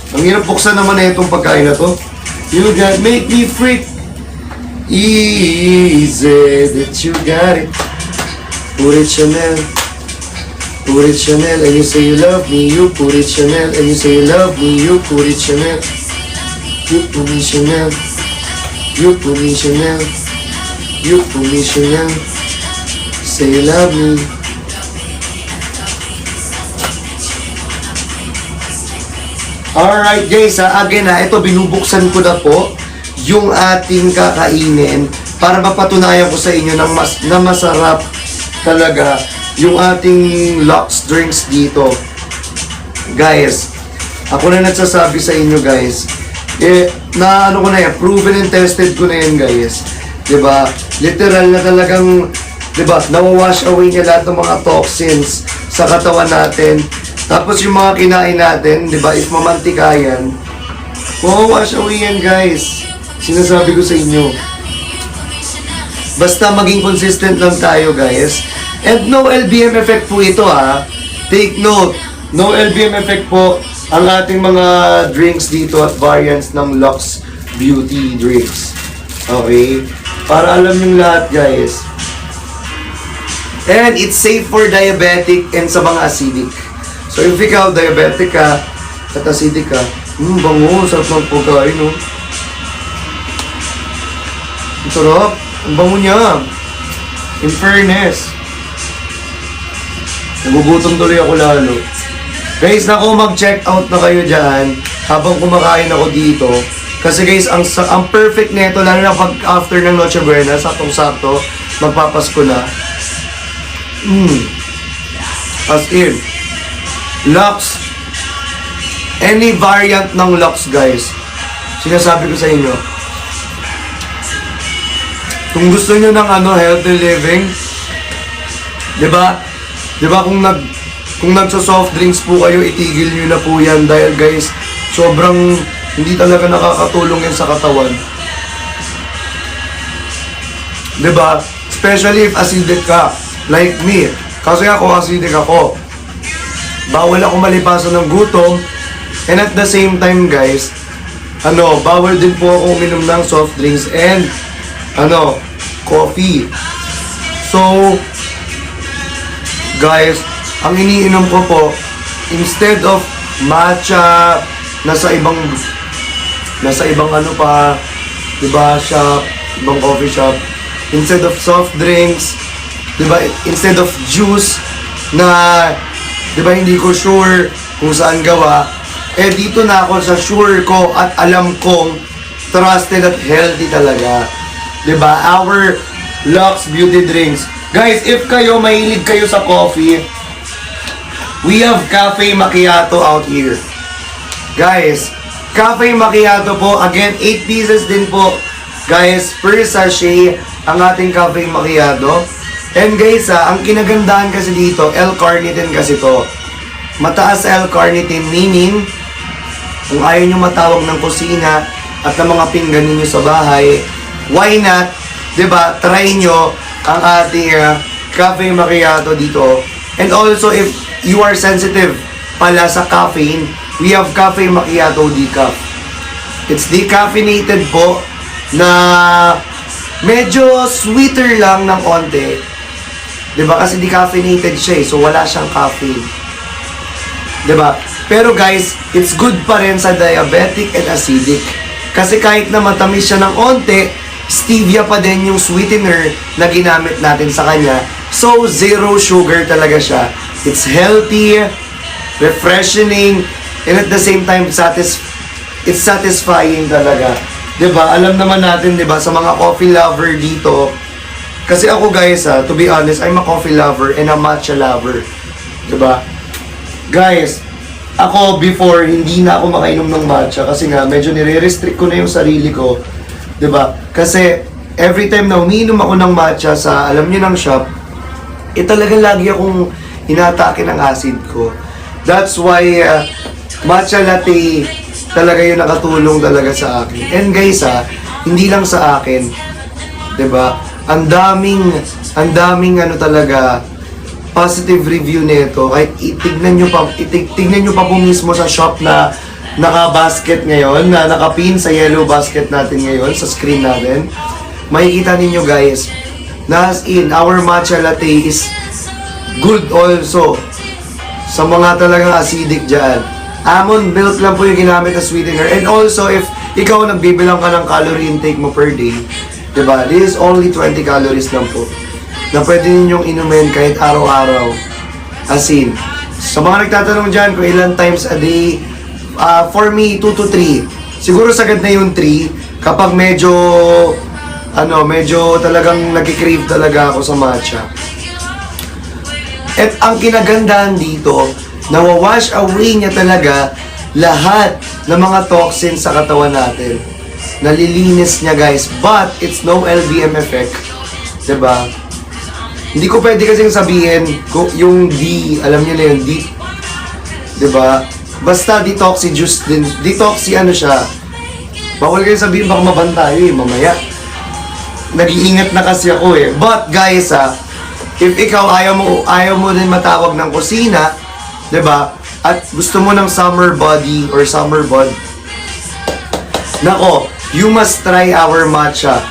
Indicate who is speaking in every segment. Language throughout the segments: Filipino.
Speaker 1: Ang hirap buksan naman na itong pagkain na to. You got make me freak. Easy that you got it. Put it Chanel. Put it Chanel. And you say you love me. You put it Chanel. And you say you love me. You put it Chanel. You put me Chanel. You put me Chanel. You put me Chanel. Say you love me. Alright guys, again ito binubuksan ko na po yung ating kakainin para mapatunayan ko sa inyo na masarap talaga yung ating Lux drinks dito. Guys, ako na nagsasabi sa inyo guys, na ano ko na yan, proven and tested ko na yan guys. Diba? Literal na talagang, diba, nawawash away niya lahat ng mga toxins sa katawan natin. Tapos yung mga kinain natin, di ba, if mamantika yan, wash away yan guys. Sinasabi ko sa inyo. Basta maging consistent lang tayo guys. And no LBM effect po ito ha. Take note, no LBM effect po ang ating mga drinks dito at variants ng Lux Beauty drinks. Okay? Para alam yung lahat guys. And it's safe for diabetic and sa mga acidic. So if ikaw, diabetic ka, at acidic ka, bango, sarap ng pagkain, no? Ang sarap, ang bango niya. In fairness. Nagugutom tuloy ako lalo. Guys, naku, mag-check out na kayo dyan habang kumakain ako dito. Kasi guys, ang perfect neto, lalo na pag after ng Noche Buena, saktong-sakto, magpapasko na. As in. Lux. Any variant ng Lux, guys. Sinasabi ko sa inyo. Kung gusto nyo ng healthy living, 'di ba? 'Di ba kung nagso-soft drinks po kayo, itigil nyo na po 'yan dahil guys, sobrang hindi talaga nakakatulong yan sa katawan. 'Di ba? Especially if acidic ka, like me. Kasi ako acidic ako. Bawal ako malipasan ng gutom. And at the same time guys, bawal din po ako uminom ng soft drinks and coffee. So, guys, ang iniinom ko po, instead of matcha, nasa ibang diba, shop, ibang coffee shop, instead of soft drinks, diba, instead of juice, na diba hindi ko sure kung saan gawa, dito na ako sa sure ko at alam kong trusted at healthy talaga. Diba? Our Lux Beauty Drinks. Guys, if kayo, mahilig kayo sa coffee, we have Cafe Macchiato out here. Guys, Cafe Macchiato po, again, 8 pieces din po. Guys, per sachet, ang ating Cafe Macchiato. And guys, ang kinagandahan kasi dito, L-carnitine kasi to. Mataas L-carnitine, meaning, kung ayaw nyo matawag ng kusina at ng mga pinggan ninyo sa bahay, why not, diba, try nyo ang ating Cafe Macchiato dito. And also, if you are sensitive pala sa caffeine, we have Cafe Macchiato Decaf. It's decaffeinated po na medyo sweeter lang ng onte. Diba? Kasi decaffeinated siya so wala siyang caffeine. Diba? Pero guys, it's good pa rin sa diabetic and acidic. Kasi kahit na matamis siya ng onte, stevia pa din yung sweetener na ginamit natin sa kanya. So, zero sugar talaga siya. It's healthy, refreshing, and at the same time, it's satisfying talaga. Diba? Alam naman natin, diba, sa mga coffee lover dito, kasi ako guys, to be honest, I'm a coffee lover and a matcha lover. Diba? Guys, ako before, hindi na ako makainom ng matcha kasi nga, medyo nire-restrict ko na yung sarili ko. Diba? Kasi, every time na umiinom ako ng matcha sa, alam niyo ng shop, talagang lagi akong inatake ng acid ko. That's why, matcha latte talaga yung nakatulong talaga sa akin. And guys, hindi lang sa akin. Diba? Ang daming talaga, positive review nito. Kahit tignan nyo pa po mismo sa shop na naka-basket ngayon, na nakapin sa yellow basket natin ngayon, sa screen natin, makikita ninyo guys, na as in, our matcha latte is good also. Sa mga talagang acidic dyan. Almond milk lang po yung ginamit na sweetener. And also, if ikaw nagbibilang ka ng calorie intake mo per day, diba? This is only 20 calories lang po. Na pwede ninyong inumin kahit araw-araw. As in, sa mga nagtatanong dyan kung ilan times a day, for me, 2 to 3. Siguro sagad na yung 3 kapag medyo, medyo talagang nag-crave talaga ako sa matcha. At ang kinagandahan dito, nawawash away niya talaga lahat ng mga toxins sa katawan natin. Nalilinis niya guys, but it's no LBM effect. Diba? Hindi ko pwede kasing sabihin yung D, alam niyo na yung D. Diba? Basta detoxy juice din. Detoxy ano siya. Bawal kayo sabihin baka maban tayo mamaya. Nag-iingat na kasi ako But guys if ikaw ayaw mo din matawag ng kusina, 'di ba? At gusto mo ng summer body or summer bod. Nako, you must try our matcha.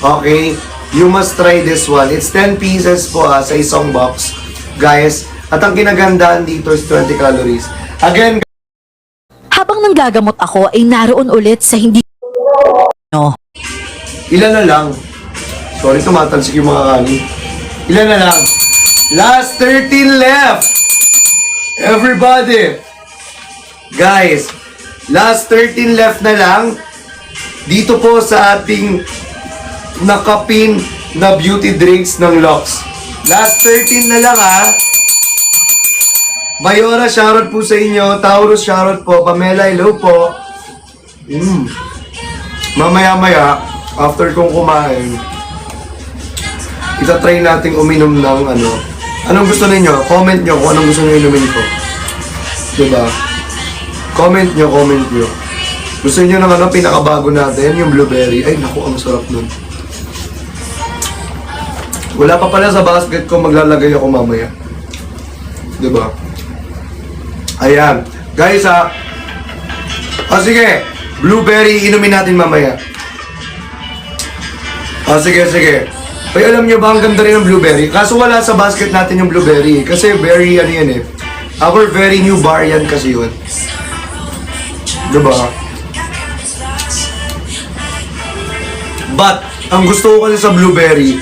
Speaker 1: Okay? You must try this one. It's 10 pieces po sa isang box. Guys, at ang kinagandaan dito is 20 calories. Again,
Speaker 2: Habang nanggagamot ako ay naroon ulit sa hindi
Speaker 1: ilan na lang. Sorry, tumatalsik yung mga kanin. Ilan na lang. Last 13 left. Everybody. Guys, last 13 left na lang. Dito po sa ating nakapin na beauty drinks ng Lux. Last 13 na lang Mayora, shoutout po sa inyo. Taurus, shoutout po. Pamela, hello po. Mamaya-maya, after kong kumain, itatry nating uminom ng Anong gusto ninyo? Comment nyo kung anong gusto nyo inumin ko. Diba? Comment nyo. Gusto nyo ng pinakabago natin, yung blueberry. Ay, naku, ang sarap nun. Wala pa pala sa basket ko, maglalagay ako mamaya. Diba? Ayan. Guys, sige. Blueberry, inumin natin mamaya. Sige. Ay, alam nyo ba, ang ganda rin ng blueberry? Kaso wala sa basket natin yung blueberry. Kasi very, our very new variant kasi yun. Diba? But, ang gusto ko kasi sa blueberry,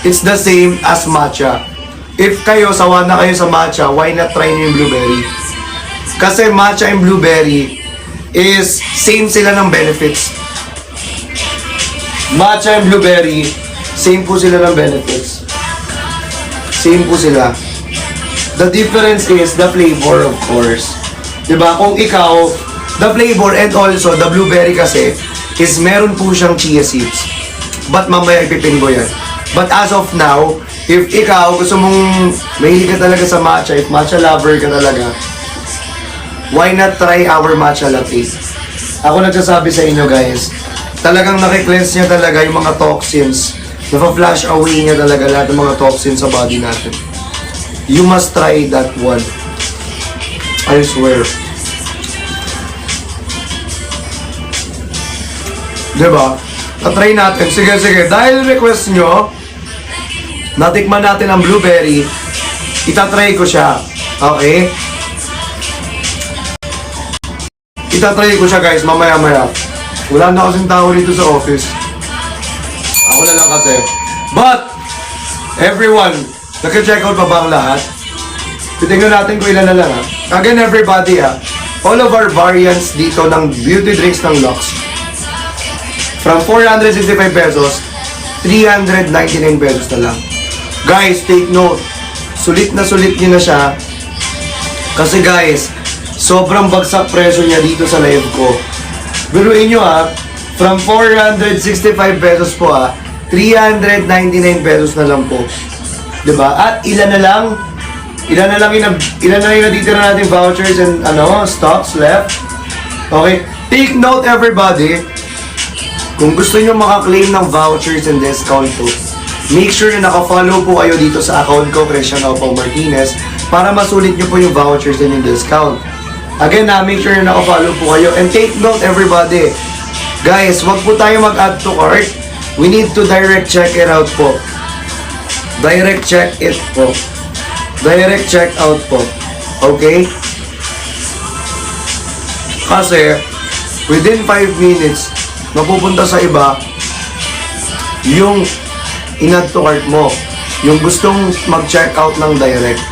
Speaker 1: it's the same as matcha. If kayo, sawa na kayo sa matcha, why not try nyo yung blueberry? Kasi matcha and blueberry is same sila ng benefits. Matcha and blueberry, same po sila ng benefits. Same po sila. The difference is the flavor, of course. Diba? Kung ikaw, the flavor and also the blueberry kasi is meron po siyang chia seeds. But mamaya ipipin ko yan. But as of now, if ikaw gusto mong mahilig ka talaga sa matcha, if matcha lover ka talaga, why not try our matcha latte? Ako nagsasabi sa inyo guys, talagang nakikleanse niya talaga yung mga toxins. Nafa-flash away niya talaga lahat ng mga toxins sa body natin. You must try that one. I swear. Diba? Na-try natin. Sige. Dahil request nyo, natikman natin ang blueberry, itatry ko siya. Okay? Itatry ko siya guys, mamaya-maya. Wala na kasing tao dito sa office. Ako na lang kasi. But, everyone, nag-check out pa ba ang lahat? Titingnan natin kung ilan na lang Again everybody all of our variants dito ng beauty drinks ng Lux. From 465 pesos, 399 pesos na lang. Guys, take note. Sulit na nyo na siya. Kasi guys, sobrang bagsak presyo niya dito sa live ko. Biruin nyo from 465 pesos po 399 pesos na lang po. Diba? At ilan na lang yung natitira natin vouchers and stocks left. Okay? Take note everybody. Kung gusto nyo makaklaim ng vouchers and discount po, make sure na naka-follow po kayo dito sa account ko, Christian Opao Martinez, para masulit nyo po yung vouchers and yung discount. Again, make sure na naka-follow po kayo. And take note, everybody. Guys, wag po tayo mag-add to cart. We need to direct check it out po. Direct check it po. Direct check out po. Okay? Kasi, within 5 minutes, mapupunta sa iba, yung in-add to cart mo. Yung gustong mag-check out ng direct.